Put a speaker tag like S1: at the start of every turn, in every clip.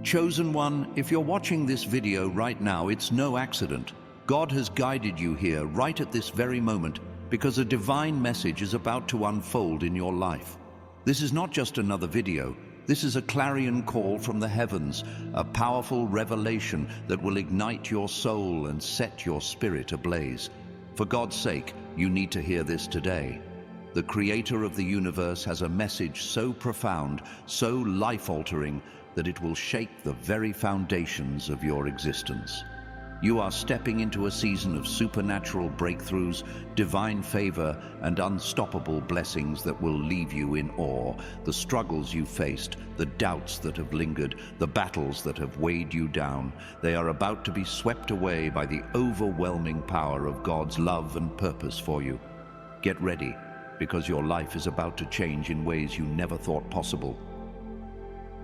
S1: Chosen one, if you're watching this video right now, it's no accident. God has guided you here right at this very moment because a divine message is about to unfold in your life. This is not just another video. This is a clarion call from the heavens, a powerful revelation that will ignite your soul and set your spirit ablaze. For God's sake, you need to hear this today. The Creator of the universe has a message so profound, so life-altering, that it will shake the very foundations of your existence. You are stepping into a season of supernatural breakthroughs, divine favor, and unstoppable blessings that will leave you in awe. The struggles you faced, the doubts that have lingered, the battles that have weighed you down, they are about to be swept away by the overwhelming power of God's love and purpose for you. Get ready, because your life is about to change in ways you never thought possible.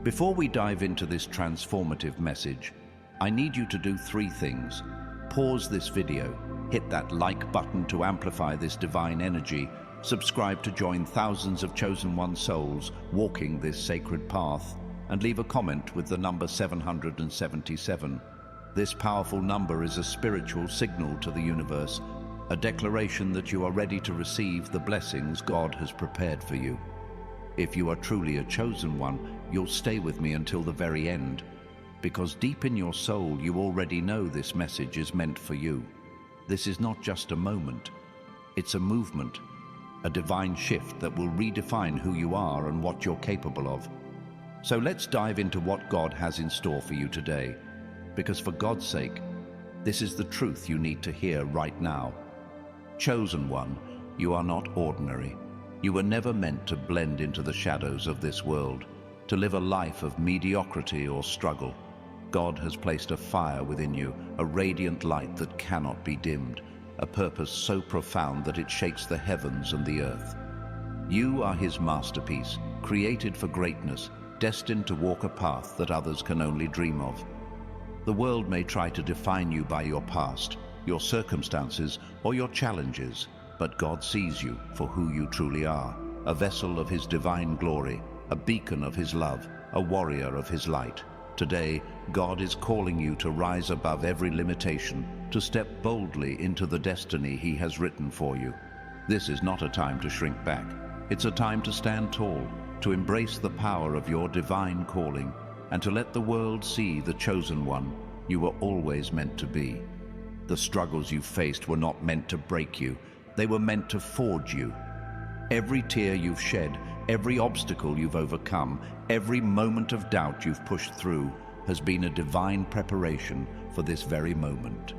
S1: Before we dive into this transformative message, I need you to do 3 things. Pause this video, hit that like button to amplify this divine energy, subscribe to join thousands of chosen one souls walking this sacred path, and leave a comment with the number 777. This powerful number is a spiritual signal to the universe, a declaration that you are ready to receive the blessings God has prepared for you. If you are truly a chosen one, you'll stay with me until the very end, because deep in your soul you already know this message is meant for you. This is not just a moment, it's a movement, a divine shift that will redefine who you are and what you're capable of. So let's dive into what God has in store for you today, because for God's sake, this is the truth you need to hear right now. Chosen one, you are not ordinary. You were never meant to blend into the shadows of this world, to live a life of mediocrity or struggle. God has placed a fire within you, a radiant light that cannot be dimmed, a purpose so profound that it shakes the heavens and the earth. You are His masterpiece, created for greatness, destined to walk a path that others can only dream of. The world may try to define you by your past, your circumstances, or your challenges, but God sees you for who you truly are, a vessel of His divine glory, a beacon of His love, a warrior of His light. Today, God is calling you to rise above every limitation, to step boldly into the destiny He has written for you. This is not a time to shrink back. It's a time to stand tall, to embrace the power of your divine calling, and to let the world see the chosen one you were always meant to be. The struggles you faced were not meant to break you. They were meant to forge you. Every tear you've shed, every obstacle you've overcome, every moment of doubt you've pushed through has been a divine preparation for this very moment.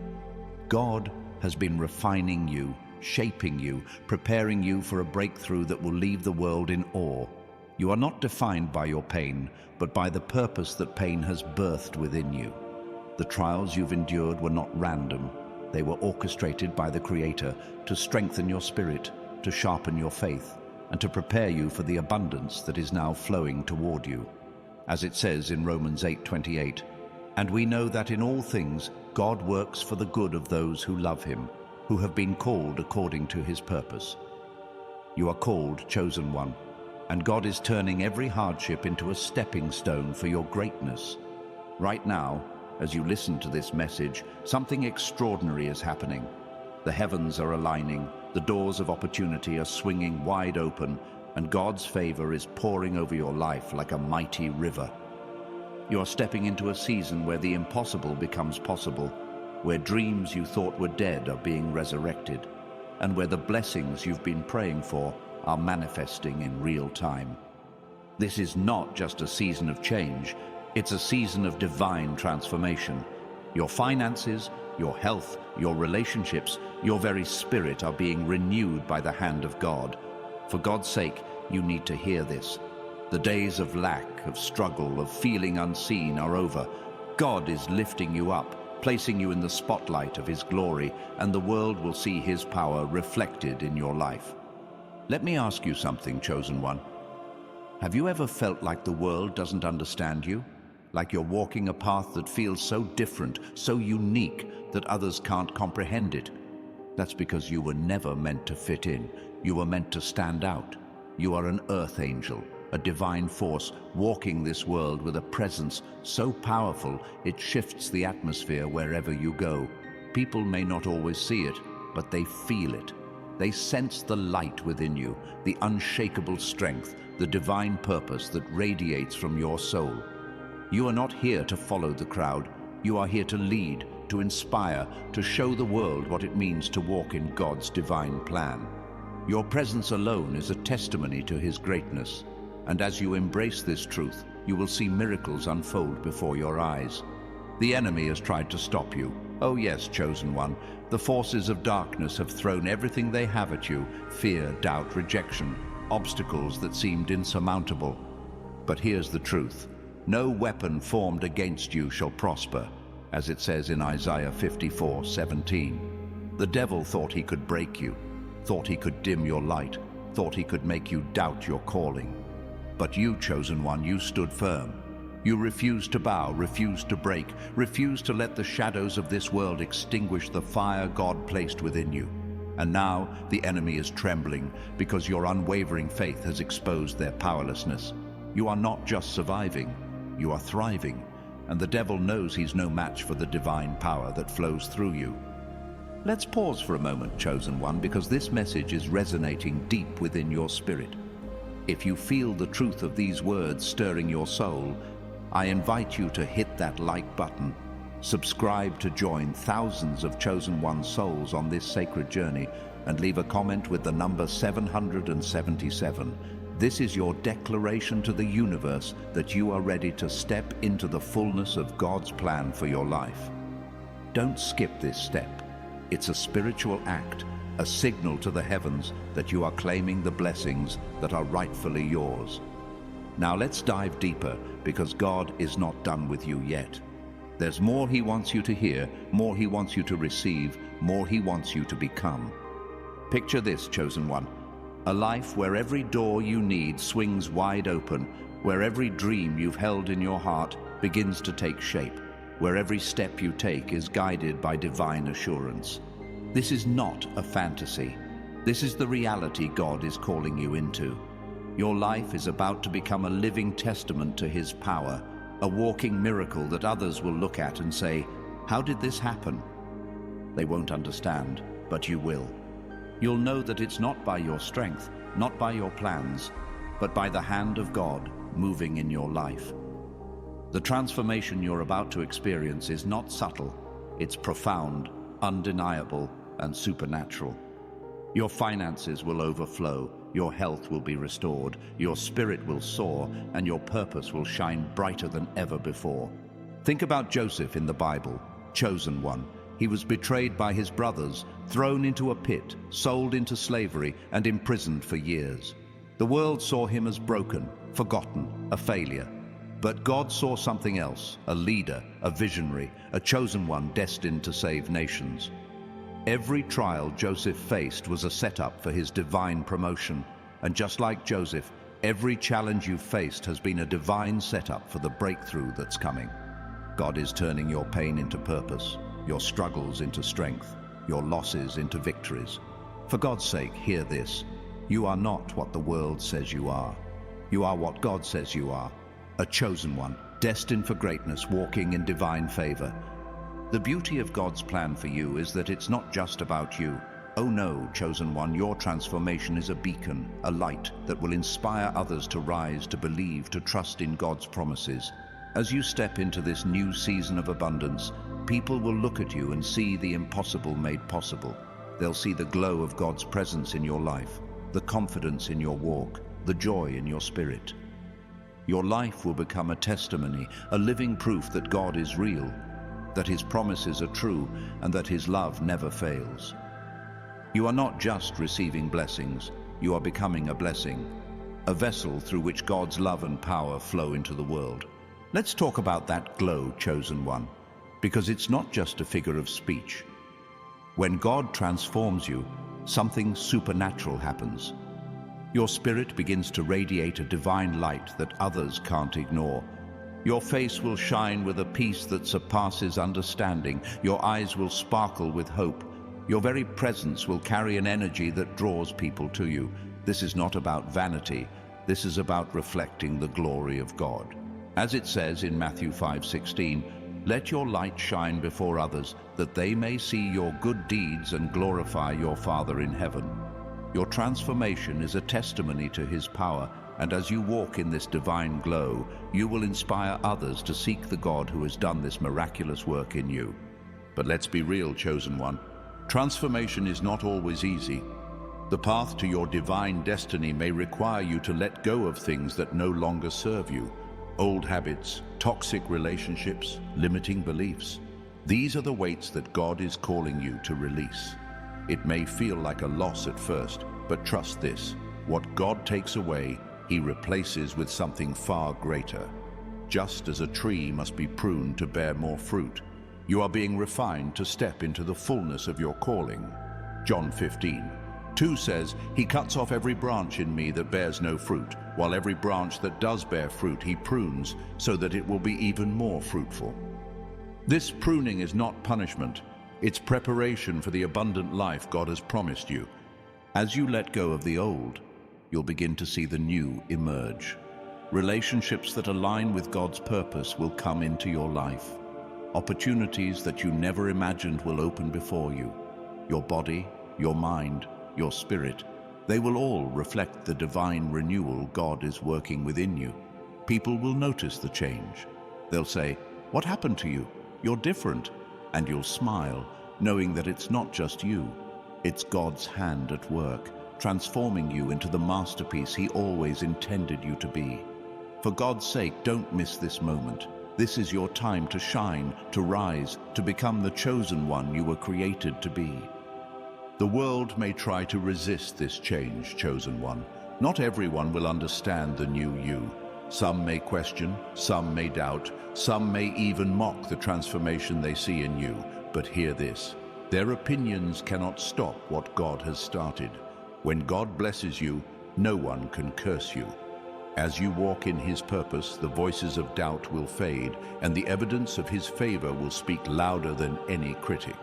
S1: God has been refining you, shaping you, preparing you for a breakthrough that will leave the world in awe. You are not defined by your pain, but by the purpose that pain has birthed within you. The trials you've endured were not random. They were orchestrated by the Creator to strengthen your spirit, to sharpen your faith, and to prepare you for the abundance that is now flowing toward you. As it says in Romans 8:28, "And we know that in all things God works for the good of those who love Him, who have been called according to His purpose." You are called chosen one, and God is turning every hardship into a stepping stone for your greatness. Right now, as you listen to this message, something extraordinary is happening. The heavens are aligning, the doors of opportunity are swinging wide open, and God's favor is pouring over your life like a mighty river. You are stepping into a season where the impossible becomes possible, where dreams you thought were dead are being resurrected, and where the blessings you've been praying for are manifesting in real time. This is not just a season of change, it's a season of divine transformation. Your finances, your health, your relationships, your very spirit are being renewed by the hand of God. For God's sake, you need to hear this. The days of lack, of struggle, of feeling unseen are over. God is lifting you up, placing you in the spotlight of His glory, and the world will see His power reflected in your life. Let me ask you something, chosen one. Have you ever felt like the world doesn't understand you? Like you're walking a path that feels so different, so unique, that others can't comprehend it? That's because you were never meant to fit in. You were meant to stand out. You are an earth angel, a divine force walking this world with a presence so powerful it shifts the atmosphere wherever you go. People may not always see it, but they feel it. They sense the light within you, the unshakable strength, the divine purpose that radiates from your soul. You are not here to follow the crowd. You are here to lead, to inspire, to show the world what it means to walk in God's divine plan. Your presence alone is a testimony to His greatness, and as you embrace this truth, you will see miracles unfold before your eyes. The enemy has tried to stop you. Oh yes, chosen one, the forces of darkness have thrown everything they have at you: fear, doubt, rejection, obstacles that seemed insurmountable. But here's the truth: no weapon formed against you shall prosper, as it says in Isaiah 54:17. The devil thought he could break you, thought he could dim your light, thought he could make you doubt your calling. But you, chosen one, you stood firm. You refused to bow, refused to break, refused to let the shadows of this world extinguish the fire God placed within you. And now the enemy is trembling because your unwavering faith has exposed their powerlessness. You are not just surviving, you are thriving, and the devil knows he's no match for the divine power that flows through you. Let's pause for a moment, chosen one, because this message is resonating deep within your spirit. If you feel the truth of these words stirring your soul, I invite you to hit that like button, subscribe to join thousands of chosen one souls on this sacred journey, and leave a comment with the number 777. This is your declaration to the universe that you are ready to step into the fullness of God's plan for your life. Don't skip this step. It's a spiritual act, a signal to the heavens that you are claiming the blessings that are rightfully yours. Now let's dive deeper, because God is not done with you yet. There's more He wants you to hear, more He wants you to receive, more He wants you to become. Picture this, chosen one: a life where every door you need swings wide open, where every dream you've held in your heart begins to take shape, where every step you take is guided by divine assurance. This is not a fantasy. This is the reality God is calling you into. Your life is about to become a living testament to His power, a walking miracle that others will look at and say, "How did this happen?" They won't understand, but you will. You'll know that it's not by your strength, not by your plans, but by the hand of God moving in your life. The transformation you're about to experience is not subtle, it's profound, undeniable, and supernatural. Your finances will overflow, your health will be restored, your spirit will soar, and your purpose will shine brighter than ever before. Think about Joseph in the Bible, chosen one. He was betrayed by his brothers, thrown into a pit, sold into slavery, and imprisoned for years. The world saw him as broken, forgotten, a failure. But God saw something else: a leader, a visionary, a chosen one destined to save nations. Every trial Joseph faced was a setup for his divine promotion. And just like Joseph, every challenge you've faced has been a divine setup for the breakthrough that's coming. God is turning your pain into purpose, your struggles into strength, your losses into victories. For God's sake, hear this: you are not what the world says you are. You are what God says you are. A chosen one, destined for greatness, walking in divine favor. The beauty of God's plan for you is that it's not just about you. Oh no, chosen one, your transformation is a beacon, a light that will inspire others to rise, to believe, to trust in God's promises. As you step into this new season of abundance, people will look at you and see the impossible made possible. They'll see the glow of God's presence in your life, the confidence in your walk, the joy in your spirit. Your life will become a testimony, a living proof that God is real, that His promises are true, and that His love never fails. You are not just receiving blessings, you are becoming a blessing, a vessel through which God's love and power flow into the world. Let's talk about that glow, chosen one, because it's not just a figure of speech. When God transforms you, something supernatural happens. Your spirit begins to radiate a divine light that others can't ignore. Your face will shine with a peace that surpasses understanding. Your eyes will sparkle with hope. Your very presence will carry an energy that draws people to you. This is not about vanity. This is about reflecting the glory of God. As it says in Matthew 5:16, "Let your light shine before others, that they may see your good deeds and glorify your Father in heaven." Your transformation is a testimony to His power, and as you walk in this divine glow, you will inspire others to seek the God who has done this miraculous work in you. But let's be real, chosen one. Transformation is not always easy. The path to your divine destiny may require you to let go of things that no longer serve you. Old habits, toxic relationships, limiting beliefs. These are the weights that God is calling you to release. It may feel like a loss at first, but trust this: what God takes away, He replaces with something far greater. Just as a tree must be pruned to bear more fruit, you are being refined to step into the fullness of your calling. John 15:2 says, "He cuts off every branch in me that bears no fruit, while every branch that does bear fruit He prunes, so that it will be even more fruitful." This pruning is not punishment. It's preparation for the abundant life God has promised you. As you let go of the old, you'll begin to see the new emerge. Relationships that align with God's purpose will come into your life. Opportunities that you never imagined will open before you. Your body, your mind, your spirit, they will all reflect the divine renewal God is working within you. People will notice the change. They'll say, "What happened to you? You're different." And you'll smile, knowing that it's not just you. It's God's hand at work, transforming you into the masterpiece He always intended you to be. For God's sake, don't miss this moment. This is your time to shine, to rise, to become the chosen one you were created to be. The world may try to resist this change, chosen one. Not everyone will understand the new you. Some may question, some may doubt, some may even mock the transformation they see in you. But hear this: their opinions cannot stop what God has started. When God blesses you, no one can curse you. As you walk in His purpose, the voices of doubt will fade, and the evidence of His favor will speak louder than any critic.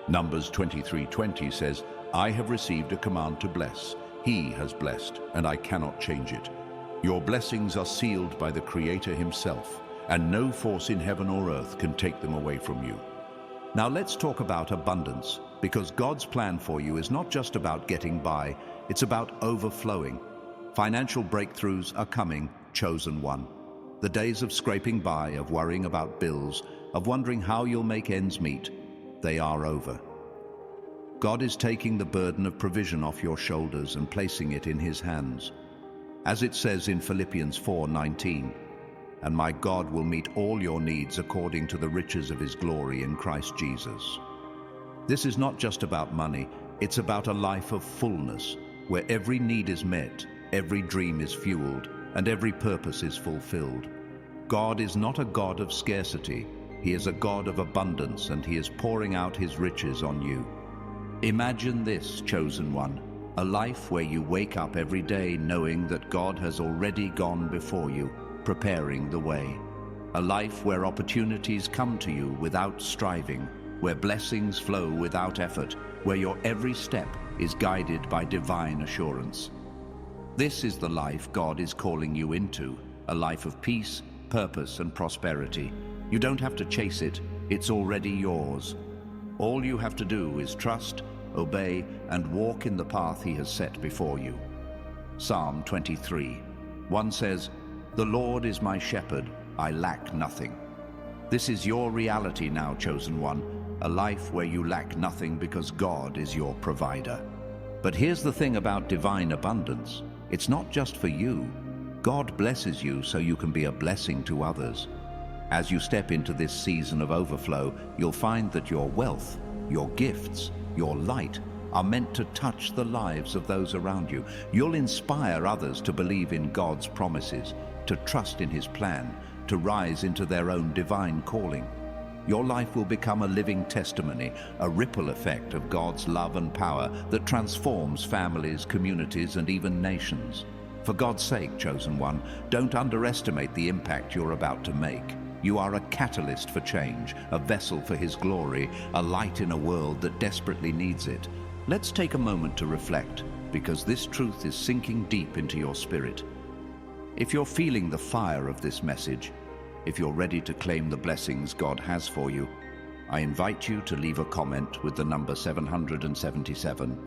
S1: Numbers 23:20 says, "I have received a command to bless. He has blessed, and I cannot change it." Your blessings are sealed by the Creator Himself, and no force in heaven or earth can take them away from you. Now let's talk about abundance, because God's plan for you is not just about getting by, it's about overflowing. Financial breakthroughs are coming, chosen one. The days of scraping by, of worrying about bills, of wondering how you'll make ends meet, they are over. God is taking the burden of provision off your shoulders and placing it in His hands. As it says in Philippians 4:19, "And my God will meet all your needs according to the riches of His glory in Christ Jesus." This is not just about money, it's about a life of fullness, where every need is met, every dream is fueled, and every purpose is fulfilled. God is not a God of scarcity, He is a God of abundance, and He is pouring out His riches on you. Imagine this, chosen one, a life where you wake up every day knowing that God has already gone before you, preparing the way. A life where opportunities come to you without striving, where blessings flow without effort, where your every step is guided by divine assurance. This is the life God is calling you into, a life of peace, purpose, and prosperity. You don't have to chase it, it's already yours. All you have to do is trust, obey, and walk in the path He has set before you. Psalm 23:1 says, "The Lord is my shepherd, I lack nothing." This is your reality now, chosen one, a life where you lack nothing because God is your provider. But here's the thing about divine abundance. It's not just for you. God blesses you so you can be a blessing to others. As you step into this season of overflow, you'll find that your wealth, your gifts, your light are meant to touch the lives of those around you. You'll inspire others to believe in God's promises, to trust in His plan, to rise into their own divine calling. Your life will become a living testimony, a ripple effect of God's love and power that transforms families, communities, and even nations. For God's sake, chosen one, don't underestimate the impact you're about to make. You are a catalyst for change, a vessel for His glory, a light in a world that desperately needs it. Let's take a moment to reflect, because this truth is sinking deep into your spirit. If you're feeling the fire of this message, if you're ready to claim the blessings God has for you, I invite you to leave a comment with the number 777.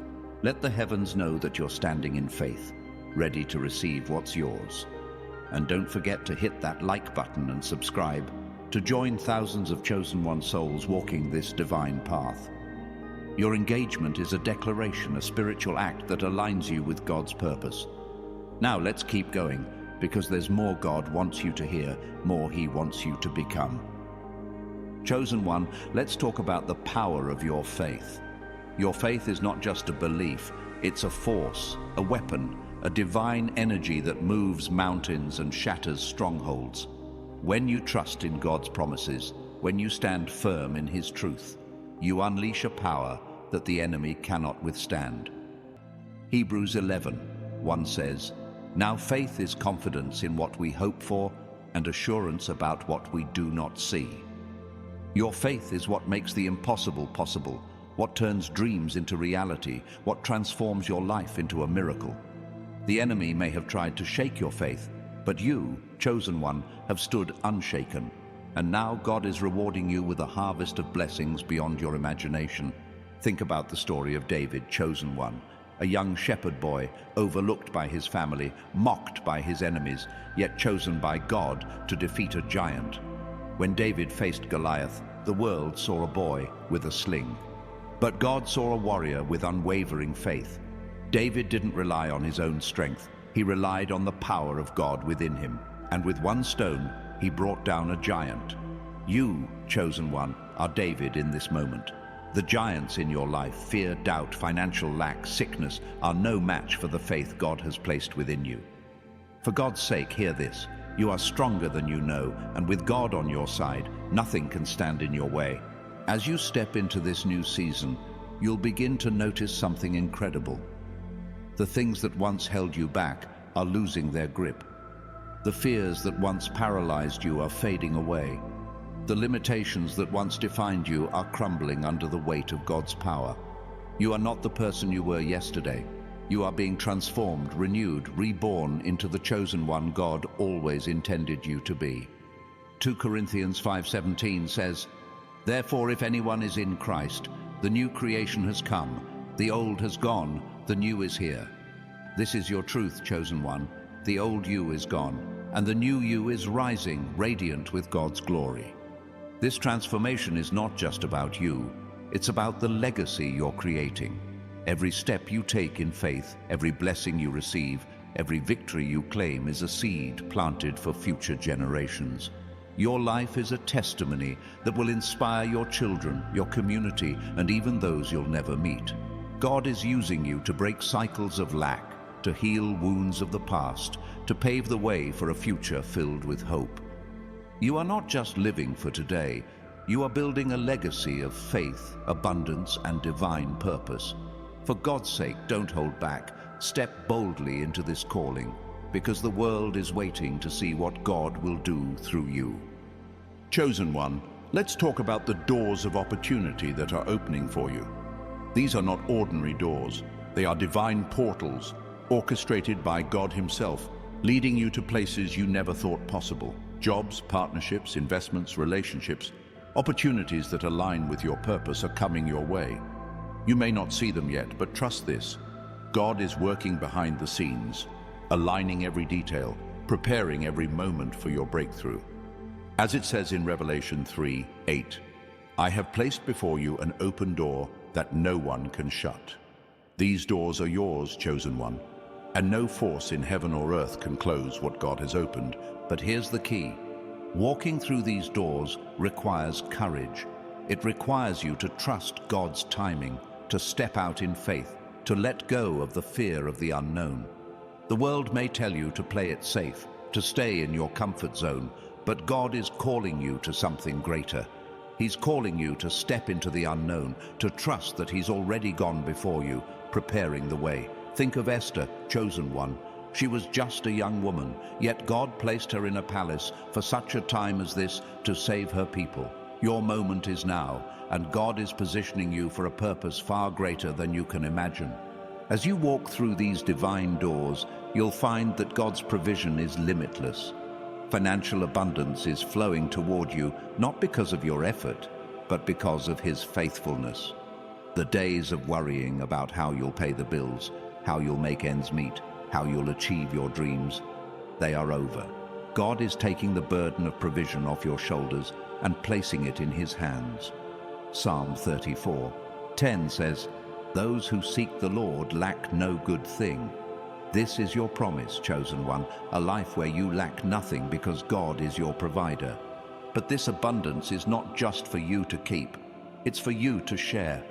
S1: Let the heavens know that you're standing in faith, ready to receive what's yours. And don't forget to hit that like button and subscribe to join thousands of chosen one souls walking this divine path. Your engagement is a declaration, a spiritual act that aligns you with God's purpose. Now let's keep going, because there's more God wants you to hear, more He wants you to become. Chosen one, let's talk about the power of your faith. Your faith is not just a belief, it's a force, a weapon, a divine energy that moves mountains and shatters strongholds. When you trust in God's promises, when you stand firm in His truth, you unleash a power that the enemy cannot withstand. Hebrews 11:1 says, "Now faith is confidence in what we hope for and assurance about what we do not see." Your faith is what makes the impossible possible, what turns dreams into reality, what transforms your life into a miracle. The enemy may have tried to shake your faith, but you, chosen one, have stood unshaken. And now God is rewarding you with a harvest of blessings beyond your imagination. Think about the story of David, chosen one, a young shepherd boy, overlooked by his family, mocked by his enemies, yet chosen by God to defeat a giant. When David faced Goliath, the world saw a boy with a sling. But God saw a warrior with unwavering faith. David didn't rely on his own strength. He relied on the power of God within him. And with one stone, he brought down a giant. You, chosen one, are David in this moment. The giants in your life, fear, doubt, financial lack, sickness, are no match for the faith God has placed within you. For God's sake, hear this. You are stronger than you know, and with God on your side, nothing can stand in your way. As you step into this new season, you'll begin to notice something incredible. The things that once held you back are losing their grip. The fears that once paralyzed you are fading away. The limitations that once defined you are crumbling under the weight of God's power. You are not the person you were yesterday. You are being transformed, renewed, reborn into the chosen one God always intended you to be. 2 Corinthians 5:17 says, "Therefore, if anyone is in Christ, the new creation has come. The old has gone, the new is here." This is your truth, chosen one. The old you is gone, and the new you is rising, radiant with God's glory. This transformation is not just about you. It's about the legacy you're creating. Every step you take in faith, every blessing you receive, every victory you claim is a seed planted for future generations. Your life is a testimony that will inspire your children, your community, and even those you'll never meet. God is using you to break cycles of lack, to heal wounds of the past, to pave the way for a future filled with hope. You are not just living for today, you are building a legacy of faith, abundance, and divine purpose. For God's sake, don't hold back. Step boldly into this calling, because the world is waiting to see what God will do through you. Chosen one, let's talk about the doors of opportunity that are opening for you. These are not ordinary doors. They are divine portals, orchestrated by God Himself, leading you to places you never thought possible. Jobs, partnerships, investments, relationships, opportunities that align with your purpose are coming your way. You may not see them yet, but trust this. God is working behind the scenes, aligning every detail, preparing every moment for your breakthrough. As it says in Revelation 3:8, "I have placed before you an open door that no one can shut." These doors are yours, chosen one, and no force in heaven or earth can close what God has opened. But here's the key. Walking through these doors requires courage. It requires you to trust God's timing, to step out in faith, to let go of the fear of the unknown. The world may tell you to play it safe, to stay in your comfort zone, but God is calling you to something greater. He's calling you to step into the unknown, to trust that He's already gone before you, preparing the way. Think of Esther, chosen one. She was just a young woman, yet God placed her in a palace for such a time as this to save her people. Your moment is now, and God is positioning you for a purpose far greater than you can imagine. As you walk through these divine doors, you'll find that God's provision is limitless. Financial abundance is flowing toward you, not because of your effort, but because of His faithfulness. The days of worrying about how you'll pay the bills, how you'll make ends meet, how you'll achieve your dreams, they are over. God is taking the burden of provision off your shoulders and placing it in His hands. Psalm 34:10 says, "Those who seek the Lord lack no good thing." This is your promise, chosen one, a life where you lack nothing because God is your provider. But this abundance is not just for you to keep, it's for you to share.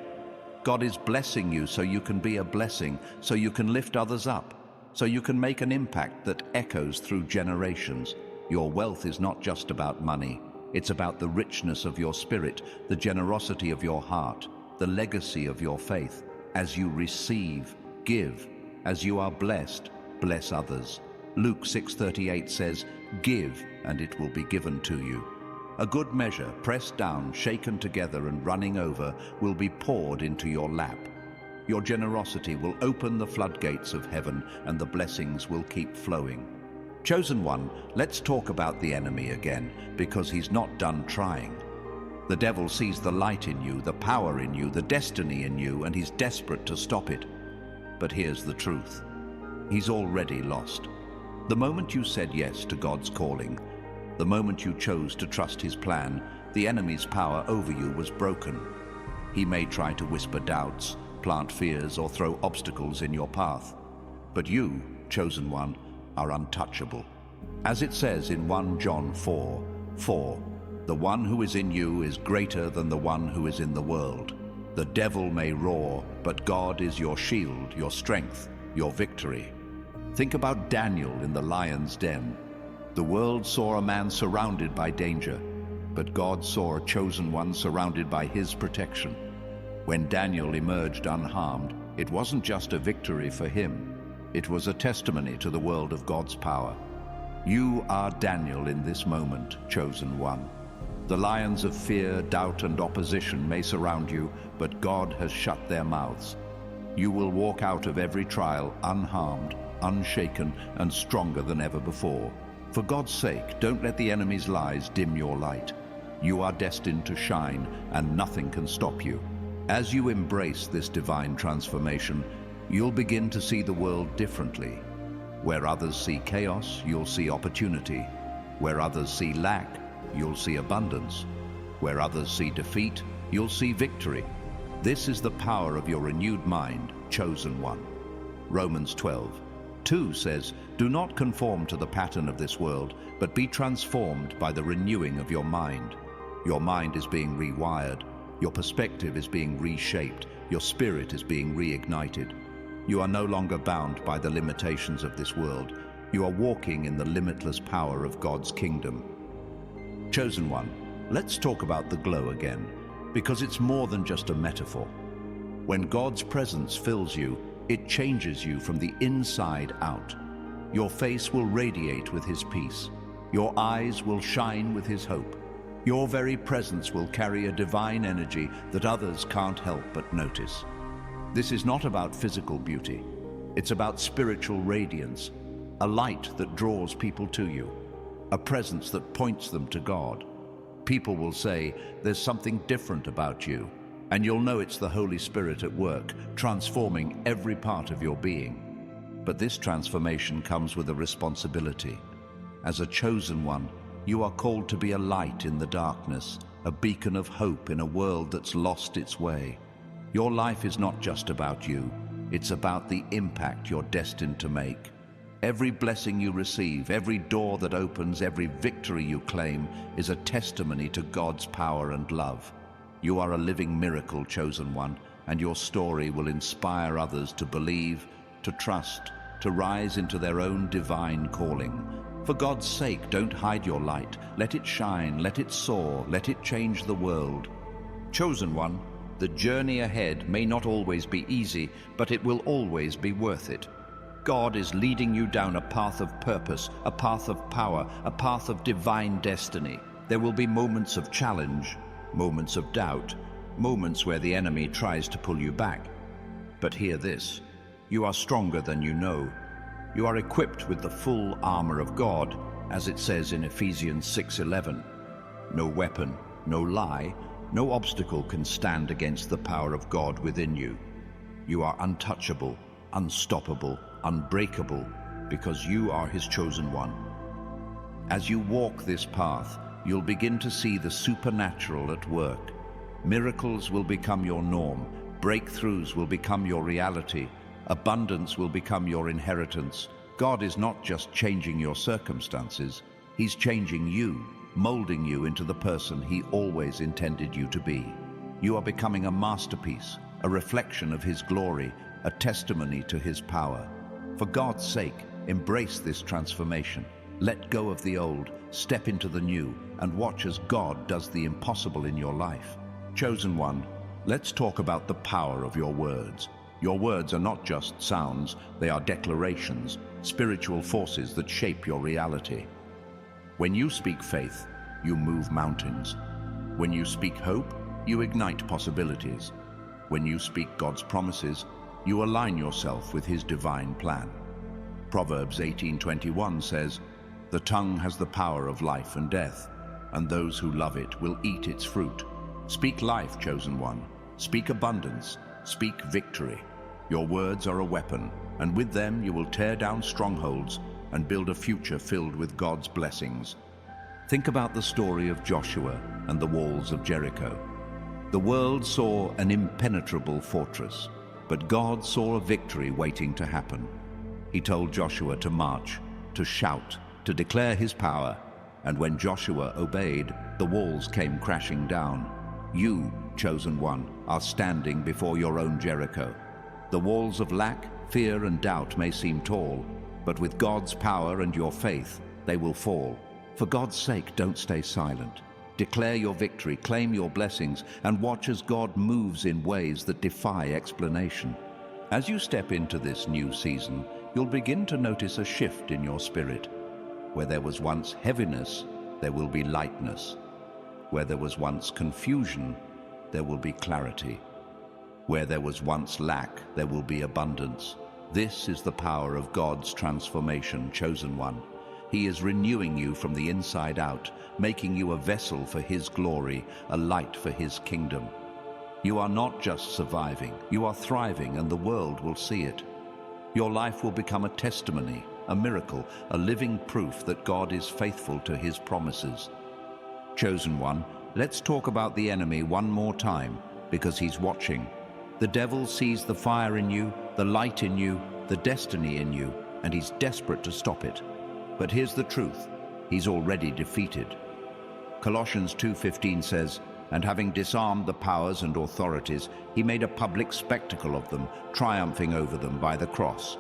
S1: God is blessing you so you can be a blessing, so you can lift others up, so you can make an impact that echoes through generations. Your wealth is not just about money, it's about the richness of your spirit, the generosity of your heart, the legacy of your faith. As you receive, give. As you are blessed, bless others. Luke 6:38 says, "Give, and it will be given to you." A good measure, pressed down, shaken together, and running over, will be poured into your lap. Your generosity will open the floodgates of heaven, and the blessings will keep flowing. Chosen one, let's talk about the enemy again, because he's not done trying. The devil sees the light in you, the power in you, the destiny in you, and he's desperate to stop it. But here's the truth. He's already lost. The moment you said yes to God's calling, the moment you chose to trust His plan, the enemy's power over you was broken. He may try to whisper doubts, plant fears, or throw obstacles in your path. But you, chosen one, are untouchable. As it says in 1 John 4:4, "The one who is in you is greater than the one who is in the world. The devil may roar, but God is your shield, your strength, your victory." Think about Daniel in the lion's den. The world saw a man surrounded by danger, but God saw a chosen one surrounded by His protection. When Daniel emerged unharmed, it wasn't just a victory for him. It was a testimony to the world of God's power. You are Daniel in this moment, chosen one. The lions of fear, doubt, and opposition may surround you, but God has shut their mouths. You will walk out of every trial unharmed, unshaken, and stronger than ever before. For God's sake, don't let the enemy's lies dim your light. You are destined to shine, and nothing can stop you. As you embrace this divine transformation, you'll begin to see the world differently. Where others see chaos, you'll see opportunity. Where others see lack, you'll see abundance. Where others see defeat, you'll see victory. This is the power of your renewed mind, chosen one. Romans 12:2 says, "Do not conform to the pattern of this world, but be transformed by the renewing of your mind." Your mind is being rewired. Your perspective is being reshaped. Your spirit is being reignited. You are no longer bound by the limitations of this world. You are walking in the limitless power of God's kingdom. Chosen one, let's talk about the glow again, because it's more than just a metaphor. When God's presence fills you, it changes you from the inside out. Your face will radiate with His peace. Your eyes will shine with His hope. Your very presence will carry a divine energy that others can't help but notice. This is not about physical beauty. It's about spiritual radiance, a light that draws people to you, a presence that points them to God. People will say, "There's something different about you," and you'll know it's the Holy Spirit at work, transforming every part of your being. But this transformation comes with a responsibility. As a chosen one, you are called to be a light in the darkness, a beacon of hope in a world that's lost its way. Your life is not just about you, it's about the impact you're destined to make. Every blessing you receive, every door that opens, every victory you claim is a testimony to God's power and love. You are a living miracle, chosen one, and your story will inspire others to believe, to trust, to rise into their own divine calling. For God's sake, don't hide your light. Let it shine, let it soar, let it change the world. Chosen one, the journey ahead may not always be easy, but it will always be worth it. God is leading you down a path of purpose, a path of power, a path of divine destiny. There will be moments of challenge, moments of doubt, moments where the enemy tries to pull you back. But hear this, you are stronger than you know. You are equipped with the full armor of God, as it says in Ephesians 6:11. No weapon, no lie, no obstacle can stand against the power of God within you. You are untouchable, unstoppable, unbreakable, because you are His chosen one. As you walk this path, you'll begin to see the supernatural at work. Miracles will become your norm, breakthroughs will become your reality, abundance will become your inheritance. God is not just changing your circumstances, He's changing you, molding you into the person He always intended you to be. You are becoming a masterpiece, a reflection of His glory, a testimony to His power. For God's sake, embrace this transformation. Let go of the old, step into the new, and watch as God does the impossible in your life. Chosen one, let's talk about the power of your words. Your words are not just sounds, they are declarations, spiritual forces that shape your reality. When you speak faith, you move mountains. When you speak hope, you ignite possibilities. When you speak God's promises, you align yourself with His divine plan. Proverbs 18:21 says, "The tongue has the power of life and death, and those who love it will eat its fruit." Speak life, chosen one. Speak abundance. Speak victory. Your words are a weapon, and with them you will tear down strongholds and build a future filled with God's blessings. Think about the story of Joshua and the walls of Jericho. The world saw an impenetrable fortress, but God saw a victory waiting to happen. He told Joshua to march, to shout, to declare His power, and when Joshua obeyed, the walls came crashing down. You, chosen one, are standing before your own Jericho. The walls of lack, fear, and doubt may seem tall, but with God's power and your faith, they will fall. For God's sake, don't stay silent. Declare your victory, claim your blessings, and watch as God moves in ways that defy explanation. As you step into this new season, you'll begin to notice a shift in your spirit. Where there was once heaviness, there will be lightness. Where there was once confusion, there will be clarity. Where there was once lack, there will be abundance. This is the power of God's transformation, chosen one. He is renewing you from the inside out, making you a vessel for His glory, a light for His kingdom. You are not just surviving, you are thriving, and the world will see it. Your life will become a testimony, a miracle, a living proof that God is faithful to His promises. Chosen one, let's talk about the enemy one more time, because he's watching. The devil sees the fire in you, the light in you, the destiny in you, and he's desperate to stop it. But here's the truth, he's already defeated. Colossians 2:15 says, "And having disarmed the powers and authorities, He made a public spectacle of them, triumphing over them by the cross."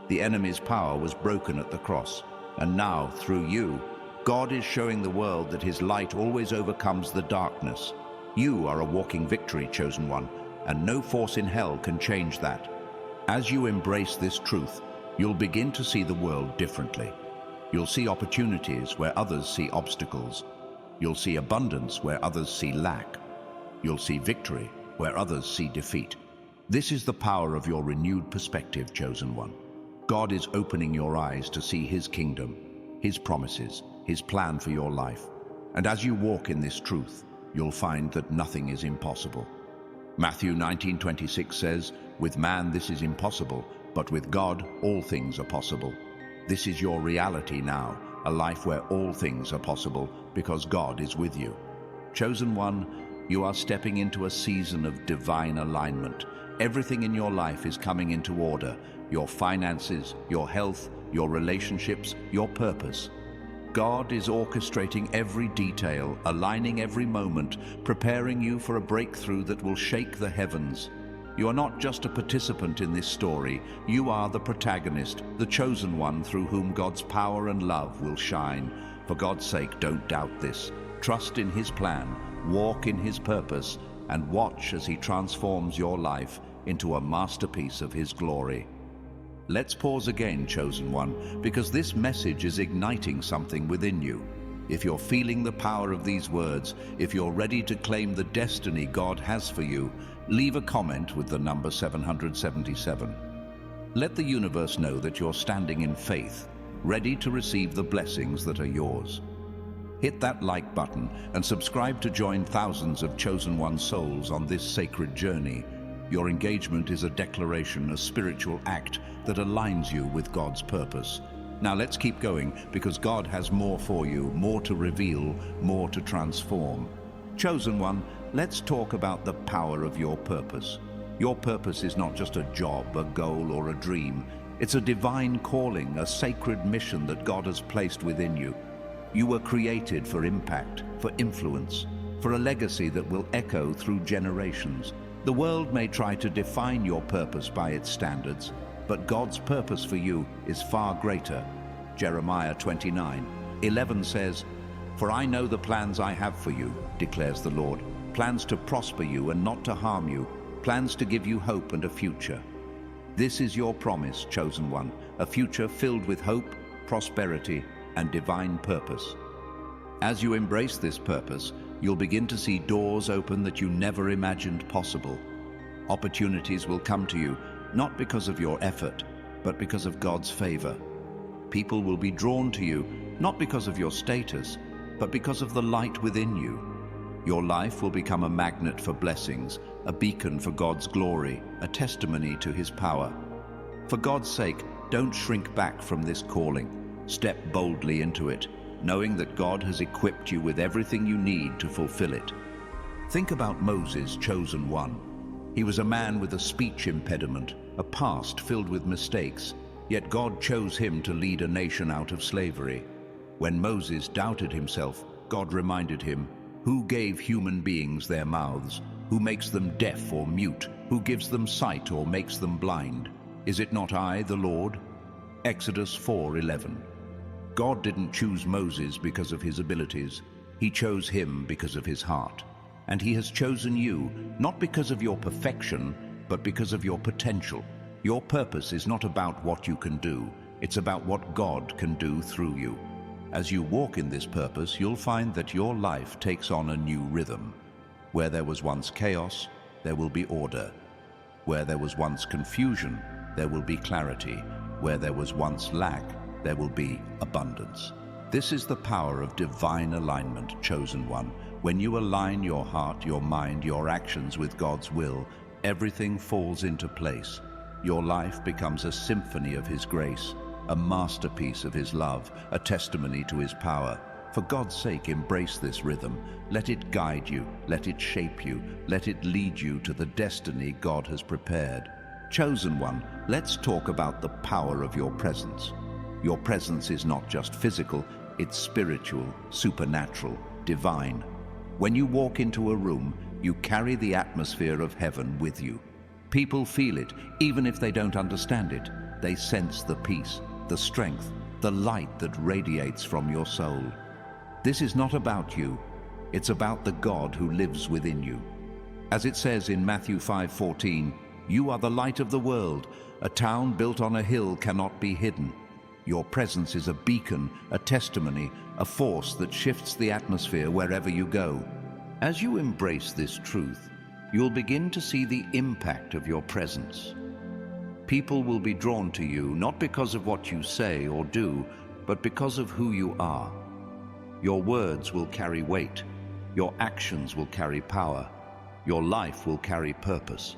S1: The enemy's power was broken at the cross, and now, through you, God is showing the world that His light always overcomes the darkness. You are a walking victory, chosen one, and no force in hell can change that. As you embrace this truth, you'll begin to see the world differently. You'll see opportunities where others see obstacles. You'll see abundance where others see lack. You'll see victory where others see defeat. This is the power of your renewed perspective, chosen one. God is opening your eyes to see His kingdom, His promises, His plan for your life. And as you walk in this truth, you'll find that nothing is impossible. Matthew 19:26 says, "With man this is impossible, but with God all things are possible." This is your reality now, a life where all things are possible because God is with you. Chosen one, you are stepping into a season of divine alignment. Everything in your life is coming into order. Your finances, your health, your relationships, your purpose. God is orchestrating every detail, aligning every moment, preparing you for a breakthrough that will shake the heavens. You are not just a participant in this story, you are the protagonist, the chosen one through whom God's power and love will shine. For God's sake, don't doubt this. Trust in His plan, walk in His purpose, and watch as He transforms your life into a masterpiece of His glory. Let's pause again, chosen one, because this message is igniting something within you. If you're feeling the power of these words, if you're ready to claim the destiny God has for you, leave a comment with the number 777. Let the universe know that you're standing in faith, ready to receive the blessings that are yours. Hit that like button and subscribe to join thousands of chosen one souls on this sacred journey. Your engagement is a declaration, a spiritual act that aligns you with God's purpose. Now let's keep going, because God has more for you, more to reveal, more to transform. Chosen one, let's talk about the power of your purpose. Your purpose is not just a job, a goal, or a dream. It's a divine calling, a sacred mission that God has placed within you. You were created for impact, for influence, for a legacy that will echo through generations. The world may try to define your purpose by its standards, but God's purpose for you is far greater. Jeremiah 29:11 says, "For I know the plans I have for you, declares the Lord, plans to prosper you and not to harm you, plans to give you hope and a future." This is your promise, chosen one, a future filled with hope, prosperity, and divine purpose. As you embrace this purpose, you'll begin to see doors open that you never imagined possible. Opportunities will come to you, not because of your effort, but because of God's favor. People will be drawn to you, not because of your status, but because of the light within you. Your life will become a magnet for blessings, a beacon for God's glory, a testimony to His power. For God's sake, don't shrink back from this calling. Step boldly into it, knowing that God has equipped you with everything you need to fulfill it. Think about Moses, chosen one. He was a man with a speech impediment, a past filled with mistakes, yet God chose him to lead a nation out of slavery. When Moses doubted himself, God reminded him, "Who gave human beings their mouths? Who makes them deaf or mute? Who gives them sight or makes them blind? Is it not I, the Lord?" Exodus 4:11. God didn't choose Moses because of his abilities. He chose him because of his heart. And he has chosen you, not because of your perfection, but because of your potential. Your purpose is not about what you can do. It's about what God can do through you. As you walk in this purpose, you'll find that your life takes on a new rhythm. Where there was once chaos, there will be order. Where there was once confusion, there will be clarity. Where there was once lack, there will be abundance. This is the power of divine alignment, chosen one. When you align your heart, your mind, your actions with God's will, everything falls into place. Your life becomes a symphony of His grace, a masterpiece of His love, a testimony to His power. For God's sake, embrace this rhythm. Let it guide you, let it shape you, let it lead you to the destiny God has prepared. Chosen one, let's talk about the power of your presence. Your presence is not just physical, it's spiritual, supernatural, divine. When you walk into a room, you carry the atmosphere of heaven with you. People feel it, even if they don't understand it. They sense the peace, the strength, the light that radiates from your soul. This is not about you, it's about the God who lives within you. As it says in Matthew 5:14, "You are the light of the world. A town built on a hill cannot be hidden." Your presence is a beacon, a testimony, a force that shifts the atmosphere wherever you go. As you embrace this truth, you'll begin to see the impact of your presence. People will be drawn to you not because of what you say or do, but because of who you are. Your words will carry weight. Your actions will carry power. Your life will carry purpose.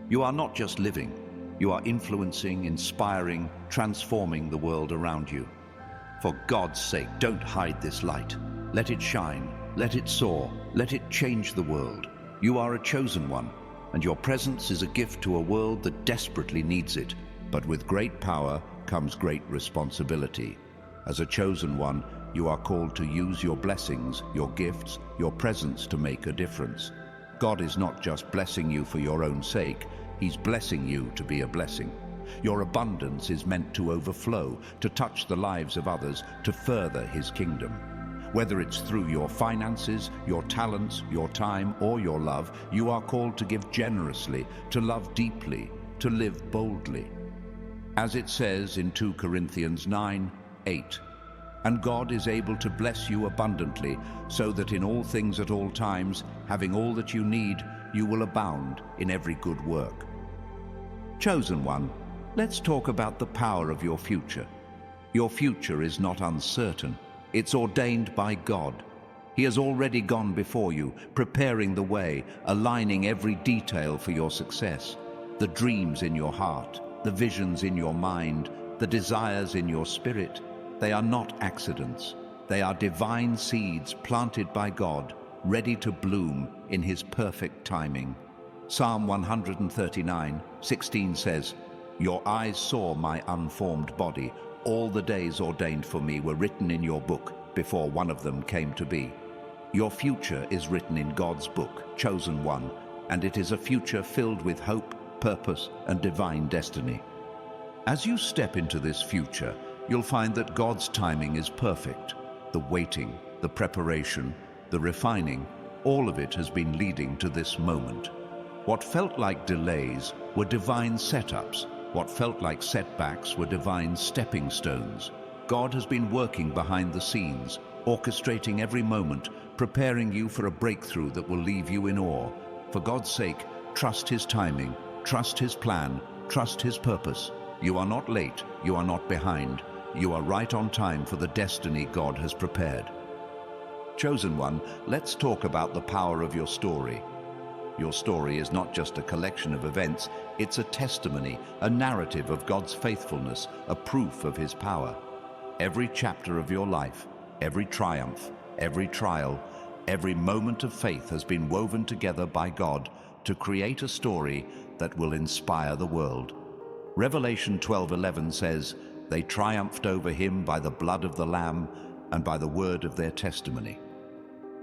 S1: You are not just living. You are influencing, inspiring, transforming the world around you. For God's sake, don't hide this light. Let it shine, let it soar, let it change the world. You are a chosen one, and your presence is a gift to a world that desperately needs it. But with great power comes great responsibility. As a chosen one, you are called to use your blessings, your gifts, your presence to make a difference. God is not just blessing you for your own sake, He's blessing you to be a blessing. Your abundance is meant to overflow, to touch the lives of others, to further His kingdom. Whether it's through your finances, your talents, your time, or your love, you are called to give generously, to love deeply, to live boldly. As it says in 2 Corinthians 9:8, "And God is able to bless you abundantly, so that in all things at all times, having all that you need, you will abound in every good work." Chosen one, let's talk about the power of your future. Your future is not uncertain. It's ordained by God. He has already gone before you, preparing the way, aligning every detail for your success. The dreams in your heart, the visions in your mind, the desires in your spirit, they are not accidents. They are divine seeds planted by God, ready to bloom in His perfect timing. Psalm 139:16 says, "Your eyes saw my unformed body. All the days ordained for me were written in your book before one of them came to be." Your future is written in God's book, Chosen One, and it is a future filled with hope, purpose, and divine destiny. As you step into this future, you'll find that God's timing is perfect. The waiting, the preparation, the refining, all of it has been leading to this moment. What felt like delays were divine setups. What felt like setbacks were divine stepping stones. God has been working behind the scenes, orchestrating every moment, preparing you for a breakthrough that will leave you in awe. For God's sake, trust His timing, trust His plan, trust His purpose. You are not late, you are not behind. You are right on time for the destiny God has prepared. Chosen One, let's talk about the power of your story. Your story is not just a collection of events, it's a testimony, a narrative of God's faithfulness, a proof of His power. Every chapter of your life, every triumph, every trial, every moment of faith has been woven together by God to create a story that will inspire the world. Revelation 12:11 says, "They triumphed over Him by the blood of the Lamb and by the word of their testimony."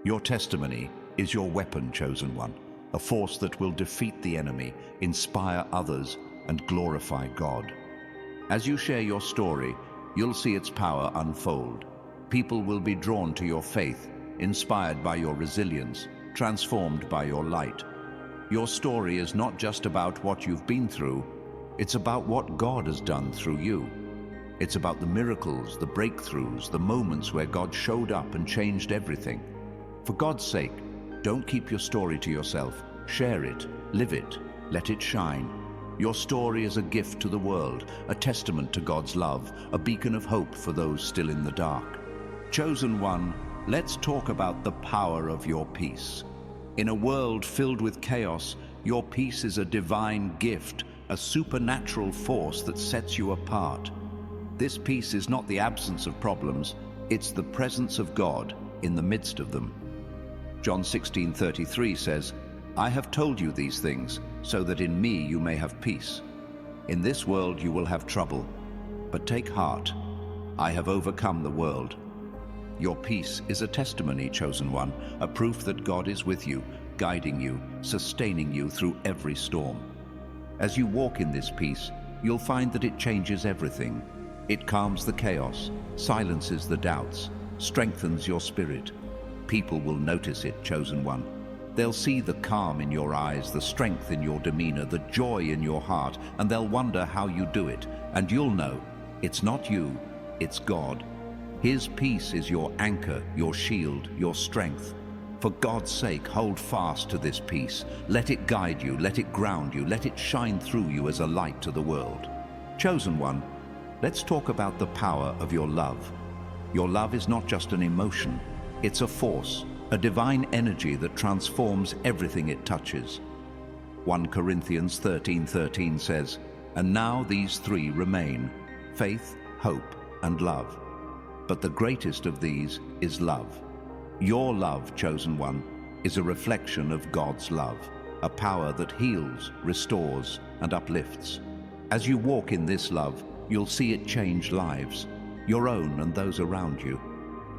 S1: Your testimony is your weapon, Chosen One, a force that will defeat the enemy, inspire others, and glorify God. As you share your story, you'll see its power unfold. People will be drawn to your faith, inspired by your resilience, transformed by your light. Your story is not just about what you've been through, it's about what God has done through you. It's about the miracles, the breakthroughs, the moments where God showed up and changed everything. For God's sake, don't keep your story to yourself. Share it, live it, let it shine. Your story is a gift to the world, a testament to God's love, a beacon of hope for those still in the dark. Chosen One, let's talk about the power of your peace. In a world filled with chaos, your peace is a divine gift, a supernatural force that sets you apart. This peace is not the absence of problems, it's the presence of God in the midst of them. John 16:33 says, "I have told you these things, so that in me you may have peace. In this world you will have trouble, but take heart, I have overcome the world." Your peace is a testimony, Chosen One, a proof that God is with you, guiding you, sustaining you through every storm. As you walk in this peace, you'll find that it changes everything. It calms the chaos, silences the doubts, strengthens your spirit. People will notice it, Chosen One. They'll see the calm in your eyes, the strength in your demeanor, the joy in your heart, and they'll wonder how you do it. And you'll know, it's not you, it's God. His peace is your anchor, your shield, your strength. For God's sake, hold fast to this peace. Let it guide you, let it ground you, let it shine through you as a light to the world. Chosen One, let's talk about the power of your love. Your love is not just an emotion, it's a force, a divine energy that transforms everything it touches. 1 Corinthians 13:13 says, "And now these three remain, faith, hope, and love. But the greatest of these is love." Your love, Chosen One, is a reflection of God's love, a power that heals, restores, and uplifts. As you walk in this love, you'll see it change lives, your own and those around you.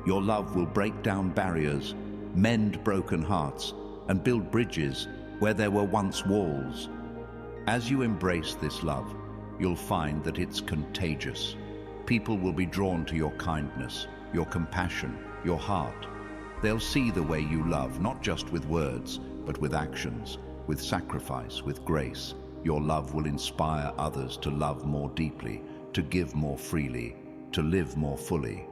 S1: Your love will break down barriers, mend broken hearts, and build bridges where there were once walls. As you embrace this love, you'll find that it's contagious. People will be drawn to your kindness, your compassion, your heart. They'll see the way you love, not just with words, but with actions, with sacrifice, with grace. Your love will inspire others to love more deeply, to give more freely, to live more fully.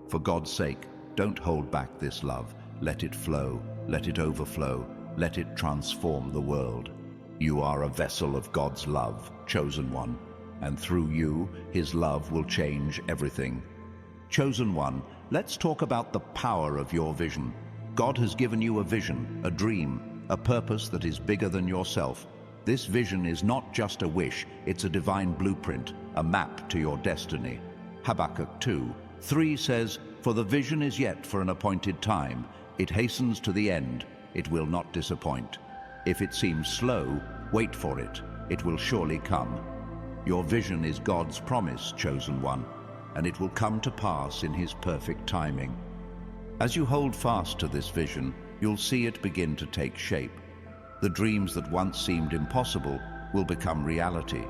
S1: For God's sake, don't hold back this love. Let it flow, let it overflow, let it transform the world. You are a vessel of God's love, Chosen One. and through you, His love will change everything. Chosen one, let's talk about the power of your vision. God has given you a vision, a dream, a purpose that is bigger than yourself. This vision is not just a wish, it's a divine blueprint, a map to your destiny. Habakkuk 2:3 says, "For the vision is yet for an appointed time. It hastens to the end. It will not disappoint. If it seems slow, wait for it. It will surely come." Your vision is God's promise, chosen one, and it will come to pass in His perfect timing. As you hold fast to this vision, you'll see it begin to take shape. The dreams that once seemed impossible will become reality.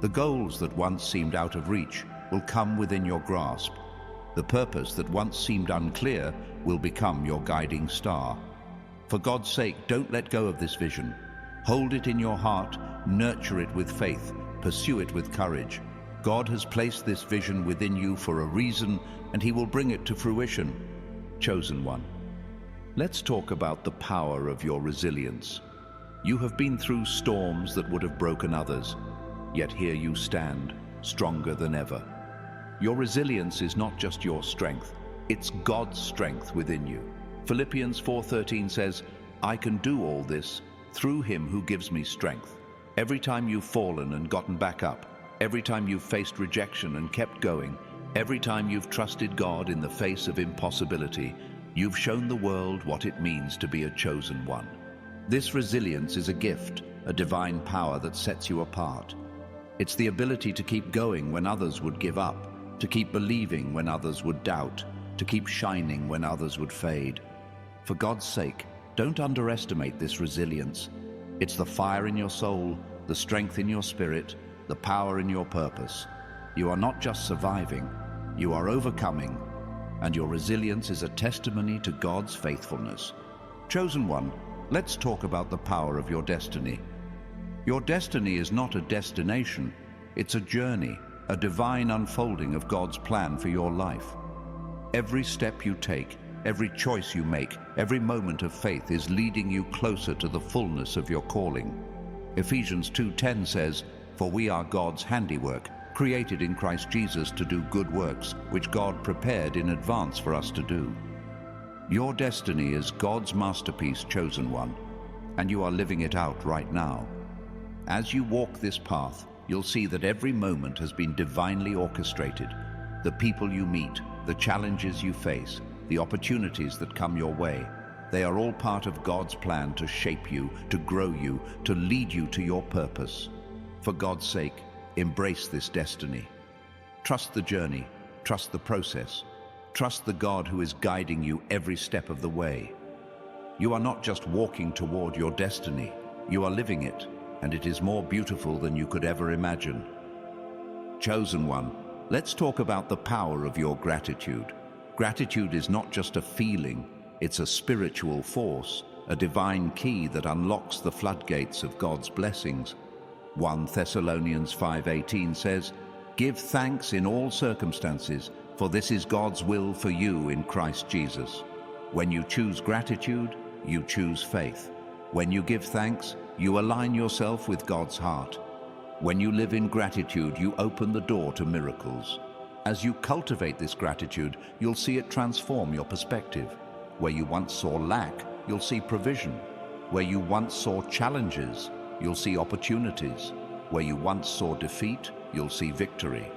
S1: The goals that once seemed out of reach will come within your grasp. The purpose that once seemed unclear will become your guiding star. For God's sake, don't let go of this vision. Hold it in your heart, nurture it with faith, pursue it with courage. God has placed this vision within you for a reason, and He will bring it to fruition. Chosen one, let's talk about the power of your resilience. You have been through storms that would have broken others, yet here you stand, stronger than ever. Your resilience is not just your strength, it's God's strength within you. Philippians 4:13 says, "I can do all this through Him who gives me strength." Every time you've fallen and gotten back up, every time you've faced rejection and kept going, every time you've trusted God in the face of impossibility, you've shown the world what it means to be a chosen one. This resilience is a gift, a divine power that sets you apart. It's the ability to keep going when others would give up, to keep believing when others would doubt, to keep shining when others would fade. For God's sake, don't underestimate this resilience. It's the fire in your soul, the strength in your spirit, the power in your purpose. You are not just surviving, you are overcoming, and your resilience is a testimony to God's faithfulness. Chosen one, let's talk about the power of your destiny. Your destiny is not a destination, it's a journey, a divine unfolding of God's plan for your life. Every step you take, every choice you make, every moment of faith is leading you closer to the fullness of your calling. Ephesians 2:10 says, "For we are God's handiwork, created in Christ Jesus to do good works, which God prepared in advance for us to do." Your destiny is God's masterpiece, chosen one, and you are living it out right now. As you walk this path, you'll see that every moment has been divinely orchestrated. The people you meet, the challenges you face, the opportunities that come your way, they are all part of God's plan to shape you, to grow you, to lead you to your purpose. For God's sake, embrace this destiny. Trust the journey, trust the process, trust the God who is guiding you every step of the way. You are not just walking toward your destiny, you are living it, and it is more beautiful than you could ever imagine. Chosen one, let's talk about the power of your gratitude. Gratitude is not just a feeling, it's a spiritual force, a divine key that unlocks the floodgates of God's blessings. 1 Thessalonians 5:18 says, "Give thanks in all circumstances, for this is God's will for you in Christ Jesus." When you choose gratitude, you choose faith. When you give thanks, you align yourself with God's heart. When you live in gratitude, you open the door to miracles. As you cultivate this gratitude, you'll see it transform your perspective. Where you once saw lack, you'll see provision. Where you once saw challenges, you'll see opportunities. Where you once saw defeat, you'll see victory.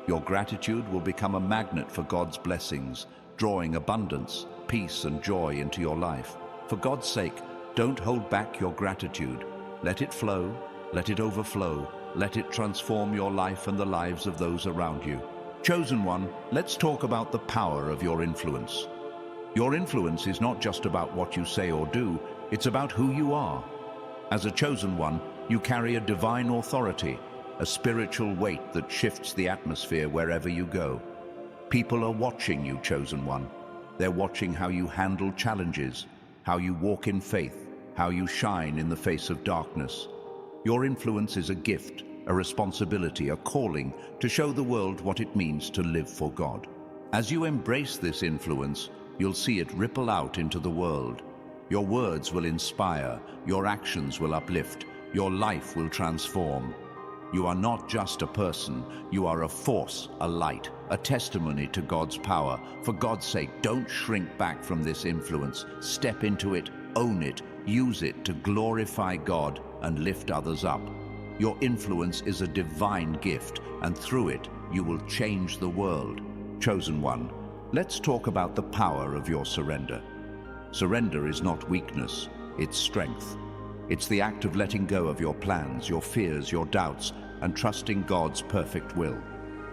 S1: Your gratitude will become a magnet for God's blessings, drawing abundance, peace, and joy into your life. For God's sake, don't hold back your gratitude. Let it flow, let it overflow, let it transform your life and the lives of those around you. Chosen one, let's talk about the power of your influence. Your influence is not just about what you say or do, it's about who you are. As a chosen one, you carry a divine authority, a spiritual weight that shifts the atmosphere wherever you go. People are watching you, chosen one. They're watching how you handle challenges, how you walk in faith, how you shine in the face of darkness. Your influence is a gift, a responsibility, a calling to show the world what it means to live for God. As you embrace this influence, you'll see it ripple out into the world. Your words will inspire, your actions will uplift, your life will transform. You are not just a person, you are a force, a light, a testimony to God's power. For God's sake, don't shrink back from this influence. Step into it, own it, use it to glorify God and lift others up. Your influence is a divine gift, and through it, you will change the world. Chosen one, let's talk about the power of your surrender. Surrender is not weakness, it's strength. It's the act of letting go of your plans, your fears, your doubts, and trusting God's perfect will.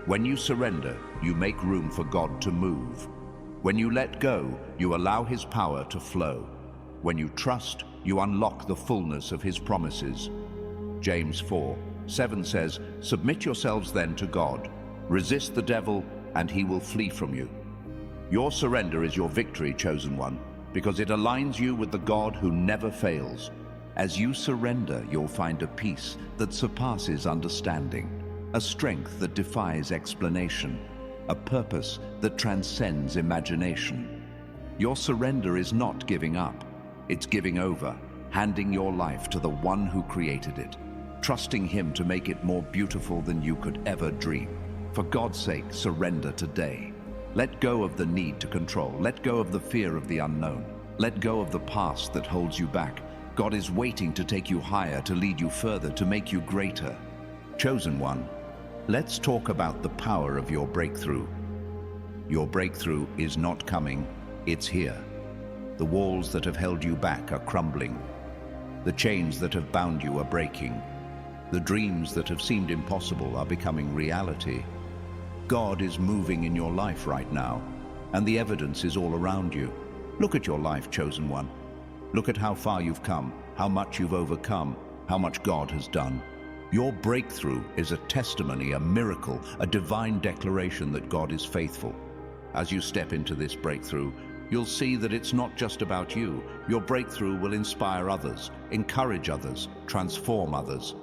S1: When you surrender, you make room for God to move. When you let go, you allow His power to flow. When you trust, you unlock the fullness of His promises. James 4:7 says, "Submit yourselves then to God. Resist the devil, and he will flee from you." Your surrender is your victory, chosen one, because it aligns you with the God who never fails. As you surrender, you'll find a peace that surpasses understanding, a strength that defies explanation, a purpose that transcends imagination. Your surrender is not giving up, it's giving over, handing your life to the one who created it, trusting Him to make it more beautiful than you could ever dream. For God's sake, surrender today. Let go of the need to control, let go of the fear of the unknown, let go of the past that holds you back. God is waiting to take you higher, to lead you further, to make you greater. Chosen one, let's talk about the power of your breakthrough. Your breakthrough is not coming, it's here. The walls that have held you back are crumbling. The chains that have bound you are breaking. The dreams that have seemed impossible are becoming reality. God is moving in your life right now, and the evidence is all around you. Look at your life, chosen one. Look at how far you've come, how much you've overcome, how much God has done. Your breakthrough is a testimony, a miracle, a divine declaration that God is faithful. As you step into this breakthrough, you'll see that it's not just about you. Your breakthrough will inspire others, encourage others, transform others.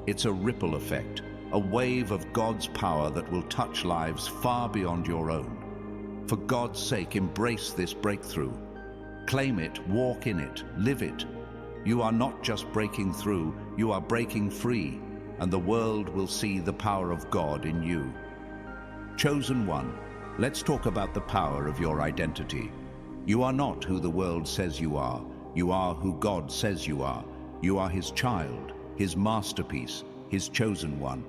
S1: It's a ripple effect, a wave of God's power that will touch lives far beyond your own. For God's sake, embrace this breakthrough. Claim it, walk in it, live it. You are not just breaking through, you are breaking free, and the world will see the power of God in you. Chosen one, let's talk about the power of your identity. You are not who the world says you are who God says you are. You are His child, His masterpiece, His chosen one.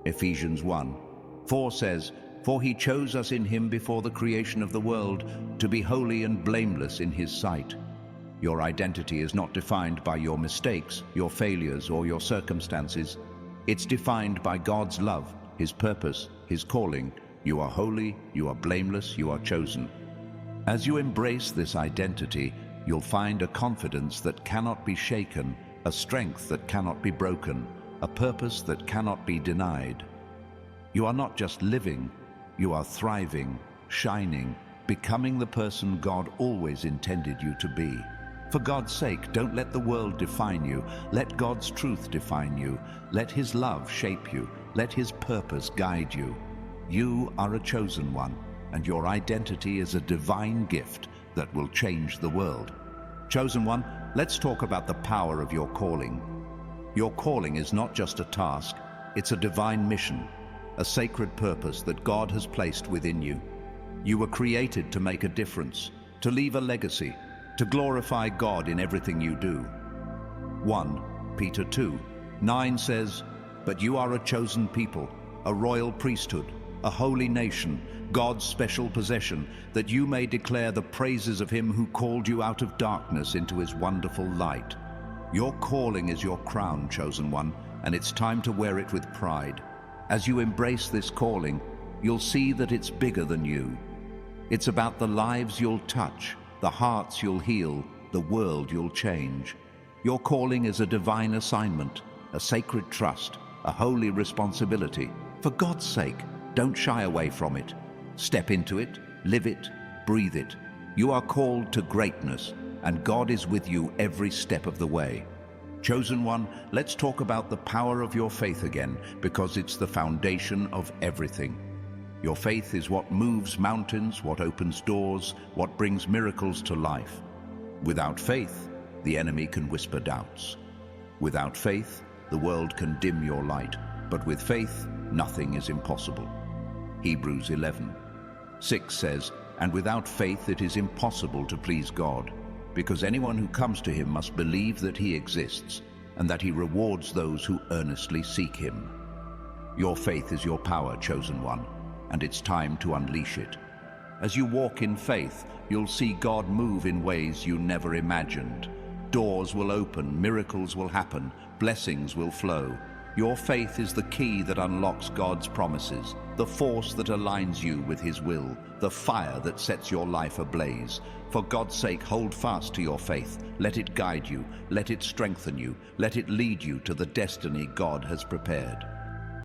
S1: Ephesians 1:4 says, "For He chose us in Him before the creation of the world to be holy and blameless in His sight." Your identity is not defined by your mistakes, your failures, or your circumstances. It's defined by God's love, His purpose, His calling. You are holy, you are blameless, you are chosen. As you embrace this identity, you'll find a confidence that cannot be shaken, a strength that cannot be broken, a purpose that cannot be denied. You are not just living, you are thriving, shining, becoming the person God always intended you to be. For God's sake, don't let the world define you. Let God's truth define you. Let His love shape you. Let His purpose guide you. You are a chosen one, and your identity is a divine gift that will change the world. Chosen one, let's talk about the power of your calling. Your calling is not just a task, it's a divine mission, a sacred purpose that God has placed within you. You were created to make a difference, to leave a legacy, to glorify God in everything you do. 1 Peter 2:9 says, "But you are a chosen people, a royal priesthood, a holy nation, God's special possession, that you may declare the praises of Him who called you out of darkness into His wonderful light." Your calling is your crown, chosen one, and it's time to wear it with pride. As you embrace this calling, you'll see that it's bigger than you. It's about the lives you'll touch, the hearts you'll heal, the world you'll change. Your calling is a divine assignment, a sacred trust, a holy responsibility. For God's sake, don't shy away from it. Step into it, live it, breathe it. You are called to greatness, and God is with you every step of the way. Chosen one, let's talk about the power of your faith again, because it's the foundation of everything. Your faith is what moves mountains, what opens doors, what brings miracles to life. Without faith, the enemy can whisper doubts. Without faith, the world can dim your light. But with faith, nothing is impossible. Hebrews 11:6 says, "And without faith it is impossible to please God, because anyone who comes to him must believe that he exists, and that he rewards those who earnestly seek him." Your faith is your power, chosen one, and it's time to unleash it. As you walk in faith, you'll see God move in ways you never imagined. Doors will open, miracles will happen, blessings will flow. Your faith is the key that unlocks God's promises, the force that aligns you with His will, the fire that sets your life ablaze. For God's sake, hold fast to your faith. Let it guide you, let it strengthen you, let it lead you to the destiny God has prepared.